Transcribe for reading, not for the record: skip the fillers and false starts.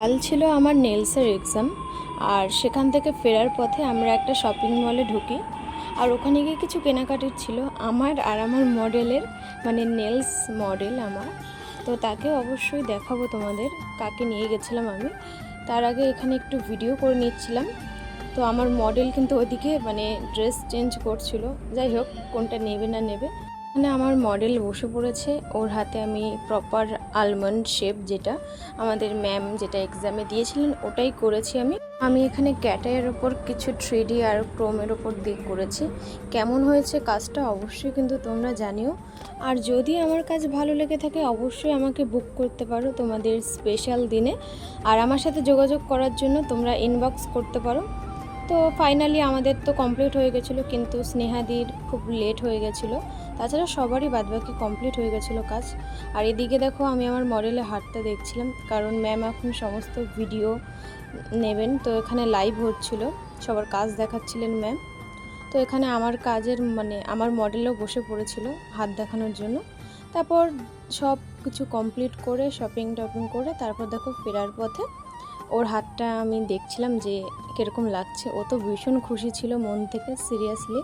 কাল ছিল আমার নেলসের এক্সাম। আর সেখান থেকে ফেরার পথে আমরা একটা শপিং মলে ঢুকি। আর ওখানে গিয়ে কিছু কেনাকাটির ছিল আমার আর আমার মডেলের, মানে নেলস মডেল আমার। তো তাকে অবশ্যই দেখাবো তোমাদের, কাকে নিয়ে গেছিলাম আমি। তার আগে এখানে একটু ভিডিও করে নিচ্ছিলাম। তো আমার মডেল কিন্তু ওদিকে মানে ড্রেস চেঞ্জ করছিল। যাই হোক, কোনটা নেবে না নেবে। এখানে আমার মডেল বসে পড়েছে, ওর হাতে আমি প্রপার আলমন্ড শেপ, যেটা আমাদের ম্যাম যেটা এক্সামে দিয়েছিলেন ওটাই করেছি আমি এখানে ক্যাটাইয়ের ওপর কিছু 3D আর ক্রোমের ওপর দিয়ে করেছি। কেমন হয়েছে কাজটা অবশ্যই কিন্তু তোমরা জানিও। আর যদি আমার কাজ ভালো লেগে থাকে অবশ্যই আমাকে বুক করতে পারো তোমাদের স্পেশাল দিনে। আর আমার সাথে যোগাযোগ করার জন্য তোমরা ইনবক্স করতে পারো। তো ফাইনালি আমাদের তো কমপ্লিট হয়ে গেছিলো, কিন্তু স্নেহাদির খুব লেট হয়ে গেছিলো। তাছাড়া সবারই বাদবাকি কমপ্লিট হয়ে গেছিলো কাজ। আর এদিকে দেখো, আমি আমার মডেলের হাতটা দেখছিলাম, কারণ ম্যাম এখন সমস্ত ভিডিও নেবেন। তো এখানে লাইভ হচ্ছিল, সবার কাজ দেখাচ্ছিলেন ম্যাম। তো এখানে আমার কাজের মানে আমার মডেলও বসে পড়েছিল হাত দেখানোর জন্য। তারপর সব কিছু কমপ্লিট করে শপিং টপিং করে তারপর দেখো ফেরার পথে ওর হাতটা আমি দেখছিলাম যে কীরকম লাগছে। ও তো ভীষণ খুশি ছিল মন থেকে, সিরিয়াসলি।